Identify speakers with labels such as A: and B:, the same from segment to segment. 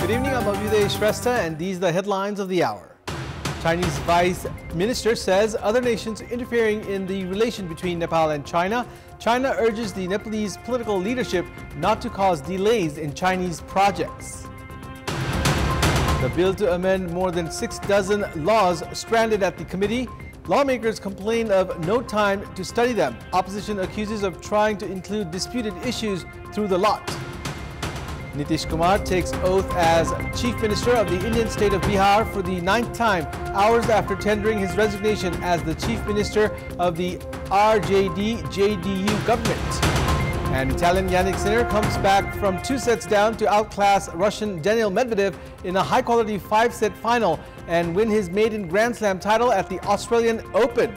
A: Good evening, I'm Abhyuday Shrestha, and these are the headlines of the hour. Chinese Vice Minister says other nations interfering in the relation between Nepal and China. China urges the Nepalese political leadership not to cause delays in Chinese projects. The bill to amend more than 6 dozen laws stranded at the committee. Lawmakers complain of no time to study them. Opposition accuses of trying to include disputed issues through the lot. Nitish Kumar takes oath as Chief Minister of the Indian state of Bihar for the 9th time, hours after tendering his resignation as the Chief Minister of the RJD-JDU government. And Italian Yannick Sinner comes back from 2 sets down to outclass Russian Daniil Medvedev in a high-quality 5-set final and win his maiden Grand Slam title at the Australian Open.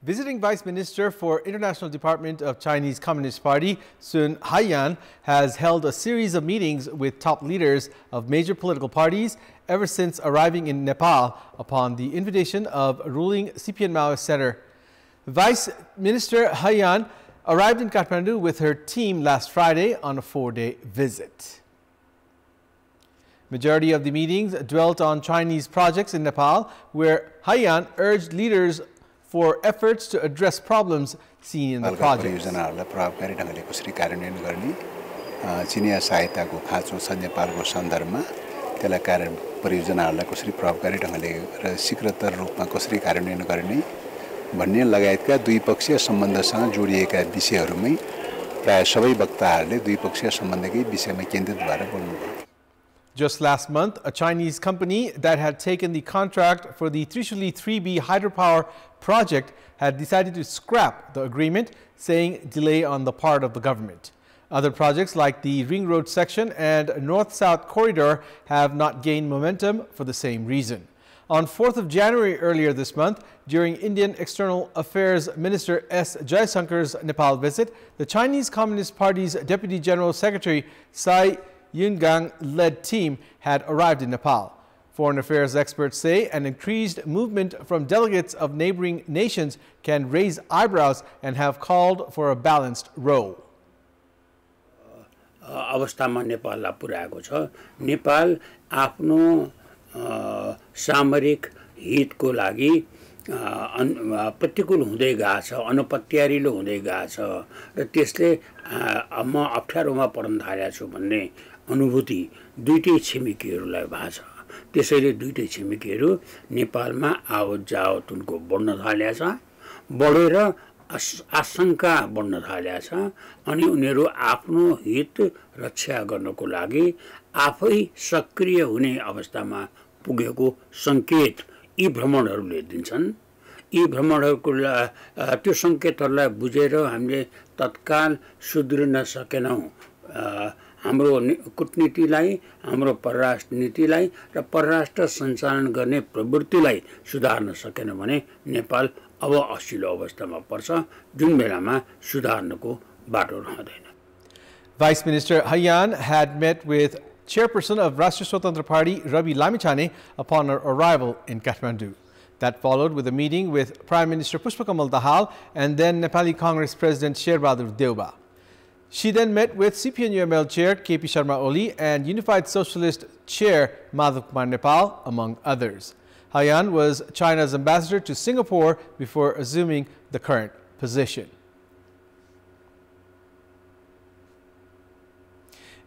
A: Visiting Vice Minister for International Department of Chinese Communist Party, Sun Haiyan, has held a series of meetings with top leaders of major political parties ever since arriving in Nepal upon the invitation of ruling CPN Maoist Center. Vice Minister Haiyan arrived in Kathmandu with her team last Friday on a 4-day visit. Majority of the meetings dwelt on Chinese projects in Nepal, where Haiyan urged leaders for efforts to address problems seen in the project.
B: भन्ने लगायतका द्विपक्षीय सम्बन्धसँग जोडिएका विषयहरुमै प्राय सबै वक्ताहरूले द्विपक्षीय सम्बन्धकै विषयमा केन्द्रित भएर बोल्नुभयो.
A: Just last month, a Chinese company that had taken the contract for the Trishuli 3B hydropower project had decided to scrap the agreement, saying delay on the part of the government. Other projects like the Ring Road section and North-South corridor have not gained momentum for the same reason. On 4th of January earlier this month, during Indian External Affairs Minister S. Jaisankar's Nepal visit, the Chinese Communist Party's Deputy General Secretary Tsai Yun-gang-led team had arrived in Nepal. Foreign affairs experts say an increased movement from delegates of neighboring nations can raise eyebrows and have called for a balanced role.
C: अवस्थामा नेपाललाई पुर्याएको छ. नेपाल आफ्नो सामरिक हितको लागि प्रतिकूल हुँदै गएको छ, अनपत्यारिलो हुँदै गएको छ र त्यसले म अप्ठ्यारोमा पर्न थालेको छु भन्ने अनुभूति दुईटै छिमेकीहरूलाई भएको छ. त्यसैले दुईटै छिमेकीहरू नेपालमा आवत जावत उनको बढ्न थालेको छ, बढेर आशंका बढ्न थालेको छ अनि उनीहरू आफ्नो हित रक्षा गर्नको लागि आफै सक्रिय हुने अवस्थामा पुगेको संकेत यी भ्रमणहरूले दिन्छन्. यी भ्रमणहरूको त्यो संकेतहरूलाई बुझेर हामीले तत्काल सुध्रिन सकेनौं. हाम्रो कूटनीतिलाई, हाम्रो परराष्ट्र नीतिलाई र परराष्ट्र सञ्चालन गर्ने प्रवृत्तिलाई सुधार्न सकेन भने नेपाल अब असिलो अवस्थामा पर्छ, जुन बेलामा सुधार्नको बाटो रहँदैन.
A: Vice Minister Haiyan had met with Chairperson of Rashtriya Swatantra Party Ravi Lamichhane upon her arrival in Kathmandu. That followed with a meeting with Prime Minister Pushpakamal Dahal and then Nepali Congress President Sherbahadur Deuba. She then met with CPN-UML Chair KP Sharma Oli and Unified Socialist Chair Madhav Kumar Nepal, among others. Haiyan was China's ambassador to Singapore before assuming the current position.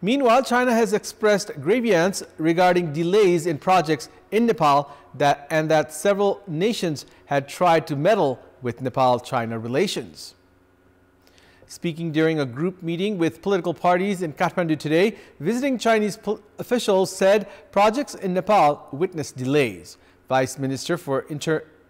A: Meanwhile, China has expressed grievance regarding delays in projects in Nepal that several nations had tried to meddle with Nepal-China relations. Speaking during a group meeting with political parties in Kathmandu today, visiting Chinese officials said projects in Nepal witnessed delays. Vice Minister for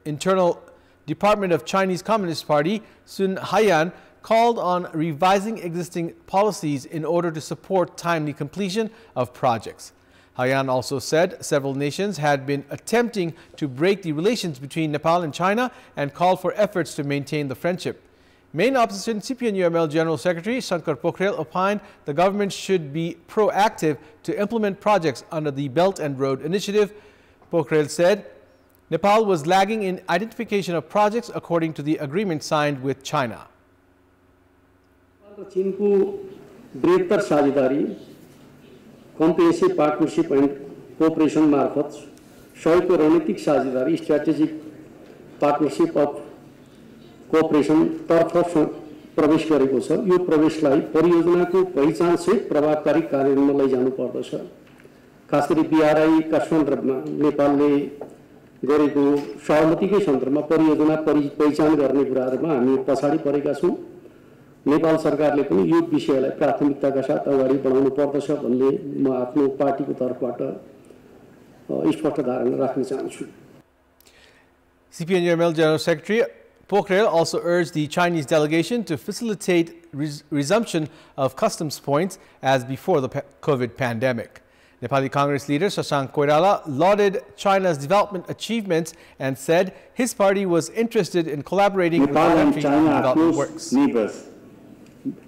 A: Internal Department of Chinese Communist Party, Sun Haiyan, called on revising existing policies in order to support timely completion of projects. Haiyan also said several nations had been attempting to break the relations between Nepal and China and called for efforts to maintain the friendship. Main opposition CPN-UML General Secretary Shankar Pokhrel opined the government should be proactive to implement projects under the Belt and Road Initiative. Pokhrel said Nepal was lagging in identification of projects according to the agreement signed with China.
D: चीनको बृहत्तर साझेदारी comprehensive partnership and cooperation मार्फत सहयोगको रणनीतिक साझेदारी strategic partnership of cooperation तर्फ प्रवेश गरेको छ। यो प्रवेशलाई परियोजनाको पहिचानसहित प्रभावकारी कार्यान्वयनमा लैजानु पर्दछ। खास गरी BRI का सन्दर्भमा नेपालले गरेको सहमतिकै सन्दर्भमा परियोजना पहिचान गर्ने कुराहरुमा हामी पछाडी परेका छौं। नेपाल सरकारले पनि यो विषयलाई प्राथमिकताका साथ अगाडि बढाउनु पर्दछ भन्ने म आफ्नो पार्टीको तर्फबाट स्पष्ट धारणा राख्न चाहन्छु।
A: CPN-UML General Secretary Pokhrel also urged the Chinese delegation to facilitate resumption of customs points as before the COVID pandemic. Nepali Congress leader Shashank Koirala lauded China's development achievements and said his party was interested in collaborating with the country in development works.
E: Neighbors.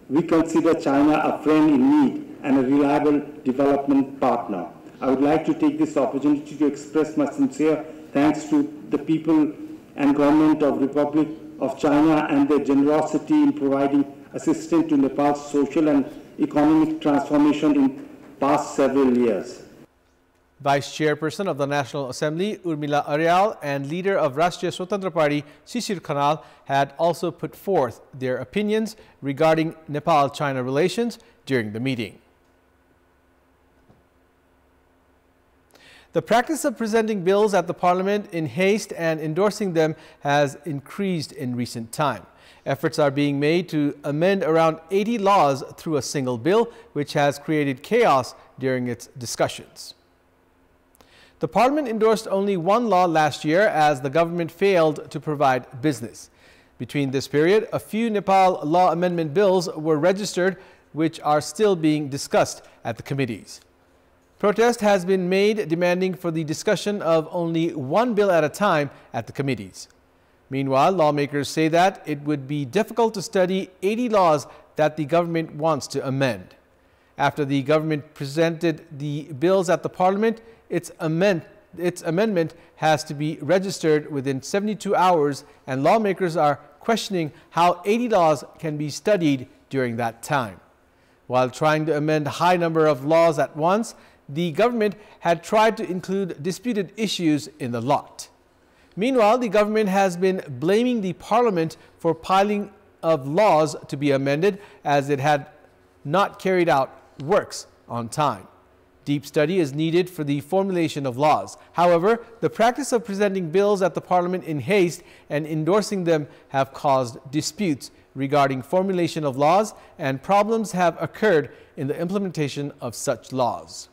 E: We consider China a friend in need and a reliable development partner. I would like to take this opportunity to express my sincere thanks to the people and government of Republic of China and their generosity in providing assistance to Nepal's social and economic transformation in past several years.
A: Vice Chairperson of the National Assembly, Urmila Aryal, and leader of Rashtriya Swatantra Party, Shishir Khanal, had also put forth their opinions regarding Nepal-China relations during the meeting. The practice of presenting bills at the Parliament in haste and endorsing them has increased in recent time. Efforts are being made to amend around 80 laws through a single bill, which has created chaos during its discussions. The Parliament endorsed only one law last year as the government failed to provide business. Between this period, a few Nepal law amendment bills were registered, which are still being discussed at the committees. Protest has been made demanding for the discussion of only one bill at a time at the committees. Meanwhile, lawmakers say that it would be difficult to study 80 laws that the government wants to amend. After the government presented the bills at the Parliament, its amendment has to be registered within 72 hours, and lawmakers are questioning how 80 laws can be studied during that time. While trying to amend a high number of laws at once, the government had tried to include disputed issues in the lot. Meanwhile, the government has been blaming the Parliament for piling of laws to be amended as it had not carried out works on time. Deep study is needed for the formulation of laws. However, the practice of presenting bills at the Parliament in haste and endorsing them have caused disputes regarding formulation of laws, and problems have occurred in the implementation of such laws.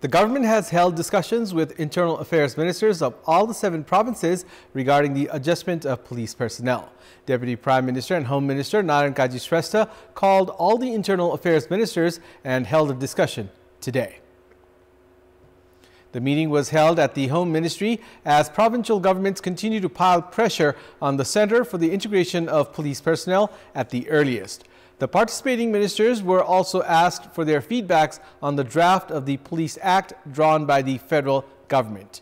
A: The government has held discussions with internal affairs ministers of all the 7 provinces regarding the adjustment of police personnel. Deputy Prime Minister and Home Minister Narayan Kaji Shrestha called all the internal affairs ministers and held a discussion today. The meeting was held at the Home Ministry as provincial governments continue to pile pressure on the Centre for the integration of police personnel at the earliest. The participating ministers were also asked for their feedbacks on the draft of the Police Act drawn by the federal government.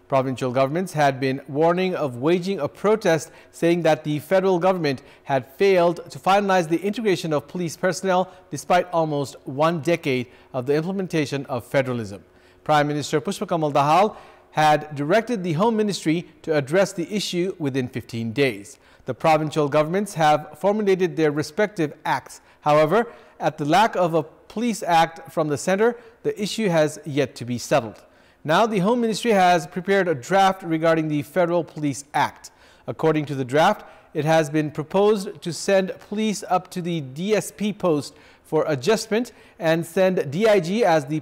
A: Provincial governments had been warning of waging a protest, saying that the federal government had failed to finalize the integration of police personnel despite almost 1 decade of the implementation of federalism. Prime Minister Pushpa Kamal Dahal had directed the Home Ministry to address the issue within 15 days. The provincial governments have formulated their respective acts. However, at the lack of a police act from the centre, the issue has yet to be settled. Now, the Home Ministry has prepared a draft regarding the Federal Police Act. According to the draft, it has been proposed to send police up to the DSP post for adjustment and send DIG as the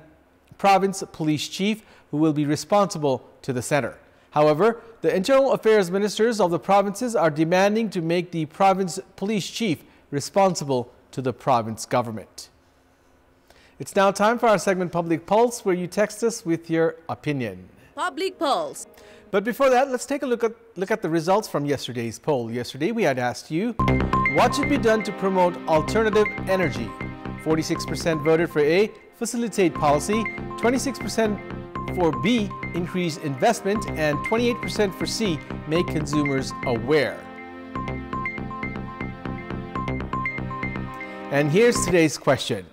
A: province police chief, who will be responsible to the centre. However, the internal affairs ministers of the provinces are demanding to make the province police chief responsible to the province government. It's now time for our segment Public Pulse, where you text us with your opinion.
F: Public Pulse.
A: But before that, let's take a look at the results from yesterday's poll. Yesterday, we had asked you, what should be done to promote alternative energy? 46% voted for A, facilitate policy, 26% for B, increase investment, and 28% for C, make consumers aware. And here's today's question.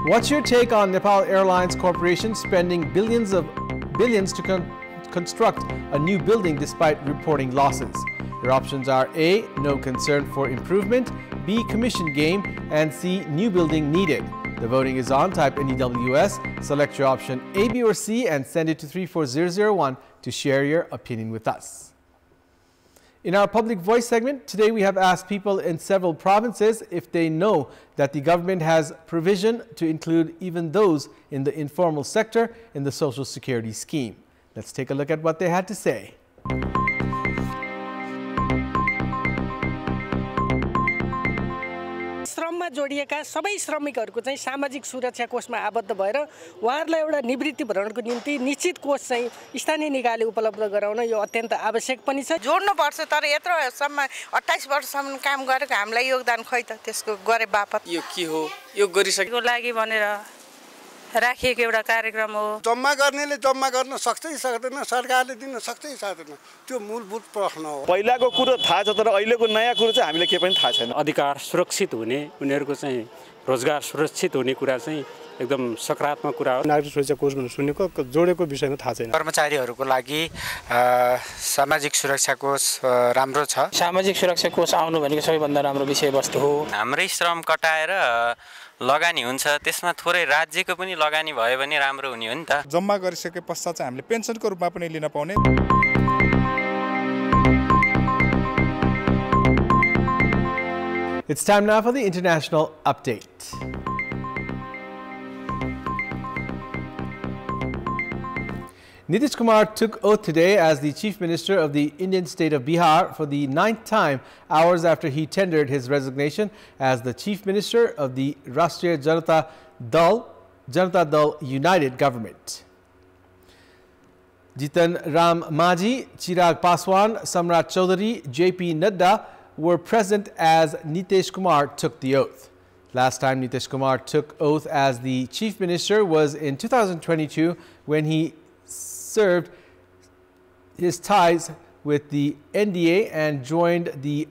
A: What's your take on Nepal Airlines Corporation spending billions to construct a new building despite reporting losses? Your options are A, no concern for improvement, B, commission game, and C, new building needed. The voting is on. Type NEWS, select your option A, B, or C, and send it to 34001 to share your opinion with us. In our Public Voice segment, today we have asked people in several provinces if they know that the government has provision to include even those in the informal sector in the Social Security scheme. Let's take a look at what they had to say.
F: श्रममा जोडिएका सबै श्रमिकहरूको चाहिँ सामाजिक सुरक्षा कोषमा आबद्ध भएर उहाँहरूलाई एउटा निवृत्ति भरणको निम्ति निश्चित कोष चाहिँ स्थानीय निकायले उपलब्ध गराउन यो अत्यन्त आवश्यक पनि छ।
G: जोड्नु पर्छ, तर यत्रोसम्म 28 वर्षसम्म काम गरेको हामीलाई योगदान खै त त्यसको गरे बापत
H: यो के हो, यो गरिसकेको
G: लागि भनेर राखिएको एउटा कार्यक्रम हो।
I: जम्मा गर्नेले जम्मा गर्न सक्छ कि सक्दैन, सरकारले दिन सक्छ कि सक्दैन, त्यो मूलभूत प्रश्न हो।
J: पहिलाको कुरो थाहा छ तर अहिलेको नयाँ कुरो चाहिँ हामीले के पनि थाहा छैन।
K: अधिकार सुरक्षित हुने, उनीहरूको चाहिँ रोजगार सुरक्षित हुने कुरा चाहिँ एकदम सकारात्मक कुरा हो।
L: नागरिक सुरक्षा कोष भन्ने सुनेको जोडेको विषयमा थाहा छैन।
M: कर्मचारीहरूको लागि सामाजिक सुरक्षा कोष राम्रो छ।
N: सामाजिक सुरक्षा कोष आउनु भनेको सबैभन्दा राम्रो विषयवस्तु हो।
O: हाम्रै श्रम कटाएर लगानी हुन्छ, त्यसमा थोरै राज्यको पनि लगानी भयो भने राम्रो हुने हो नि त।
P: जम्मा गरिसके पश्चात चाहिँ हामीले पेन्सनको रूपमा पनि लिन पाउने।
A: It's time now for the international update. Nitish Kumar took oath today as the Chief Minister of the Indian state of Bihar for the 9th time, hours after he tendered his resignation as the Chief Minister of the Rashtriya Janata Dal United government. Jitan Ram Majhi, Chirag Paswan, Samrat Chaudhary, JP Nadda were present as Nitish Kumar took the oath. Last time Nitish Kumar took oath as the Chief Minister was in 2022 when he served his ties with the NDA and joined the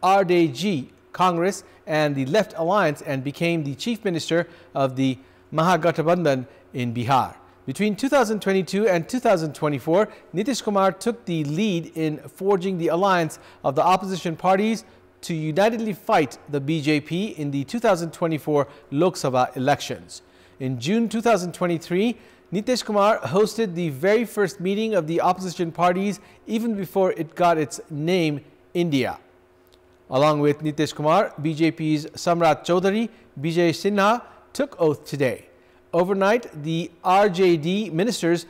A: RDG Congress and the Left Alliance and became the Chief Minister of the Mahagathbandhan in Bihar. Between 2022 and 2024, Nitish Kumar took the lead in forging the alliance of the opposition parties to unitedly fight the BJP in the 2024 Lok Sabha elections. In June 2023, Nitish Kumar hosted the very first meeting of the opposition parties even before it got its name, India. Along with Nitish Kumar, BJP's Samrat Chaudhary, Bijay Sinha took oath today. Overnight, the RJD ministers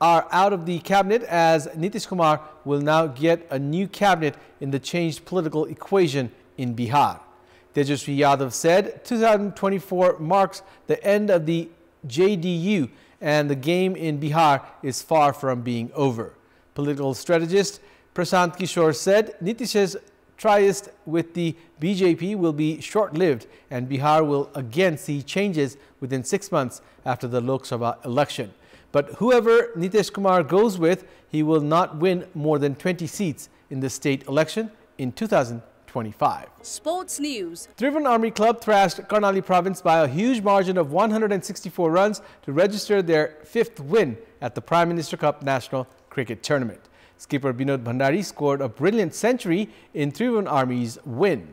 A: are out of the cabinet as Nitish Kumar will now get a new cabinet in the changed political equation in Bihar. Tejasvi Yadav said 2024 marks the end of the JDU and the game in Bihar is far from being over. Political strategist Prashant Kishore said Nitish's tryst with the BJP will be short-lived and Bihar will again see changes within 6 months after the Lok Sabha election. But whoever Nitish Kumar goes with, he will not win more than 20 seats in the state election in 2025.
Q: Sports news.
A: Tribhuvan Army Club thrashed Karnali province by a huge margin of 164 runs to register their 5th win at the Prime Minister Cup National Cricket Tournament. Skipper Binod Bhandari scored a brilliant century in Tribhuvan Army's win.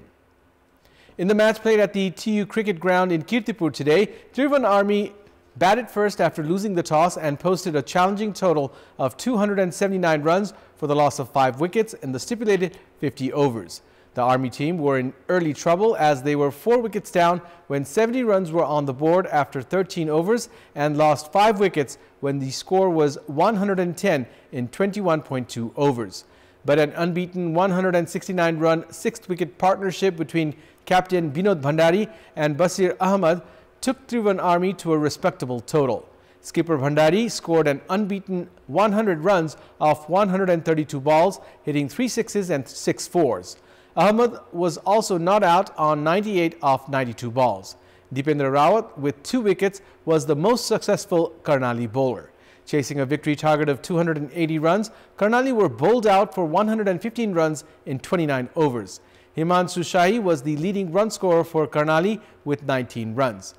A: In the match played at the TU Cricket Ground in Kantipur today, Tribhuvan Army batted first after losing the toss and posted a challenging total of 279 runs for the loss of 5 wickets in the stipulated 50 overs. The Army team were in early trouble as they were 4 wickets down when 70 runs were on the board after 13 overs and lost 5 wickets when the score was 110 in 21.2 overs. But an unbeaten 169-run 6th wicket partnership between Captain Binod Bhandari and Basir Ahmad took Tribhuvan Army to a respectable total. Skipper Bhandari scored an unbeaten 100 runs off 132 balls, hitting 3 sixes and 6 fours. Ahmad was also not out on 98 off 92 balls. Deependra Rawat, with 2 wickets, was the most successful Karnali bowler. Chasing a victory target of 280 runs, Karnali were bowled out for 115 runs in 29 overs. Himanshu Shahi was the leading run scorer for Karnali with 19 runs.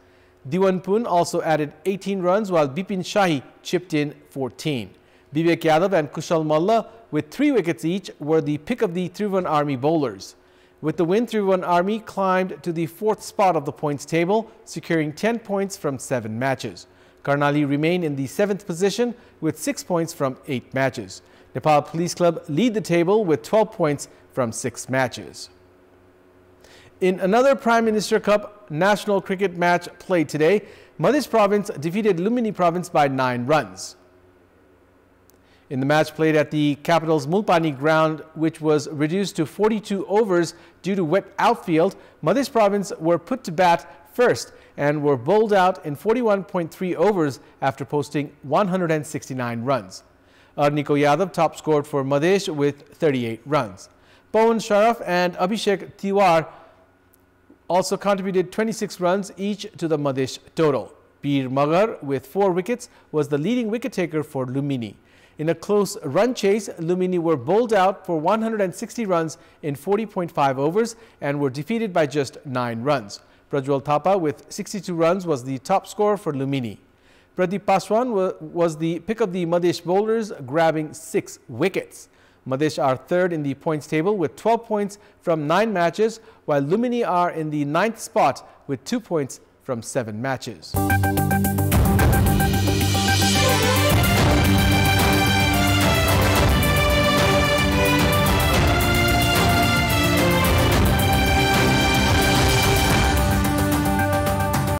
A: Diwanpun also added 18 runs while Bipin Shahi chipped in 14. Vivek Yadav and Kushal Malla with 3 wickets each were the pick of the Tribhuvan Army bowlers. With the win, Tribhuvan Army climbed to the 4th spot of the points table, securing 10 points from 7 matches. Karnali remained in the 7th position with 6 points from 8 matches. Nepal Police Club lead the table with 12 points from 6 matches. In another Prime Minister Cup national cricket match played today, Madhya Province defeated Lumbini Province by 9 runs. In the match played at the capital's Mulpani ground, which was reduced to 42 overs due to wet outfield, Madhya Province were put to bat first and were bowled out in 41.3 overs after posting 169 runs. Arniko Yadav top scored for Madhya with 38 runs. Pawan Sharaf and Abhishek Tiwar also contributed 26 runs each to the Madhya total. Peer Magar with 4 wickets was the leading wicket taker for Lumbini. In a close run chase, Lumbini were bowled out for 160 runs in 40.5 overs and were defeated by just 9 runs. Prajwal Thapa with 62 runs was the top scorer for Lumbini. Pradeep Paswan was the pick of the Madhya bowlers, grabbing 6 wickets. Madhya are 3rd in the points table with 12 points from 9 matches, while Lumbini are in the 9th spot with 2 points from 7 matches.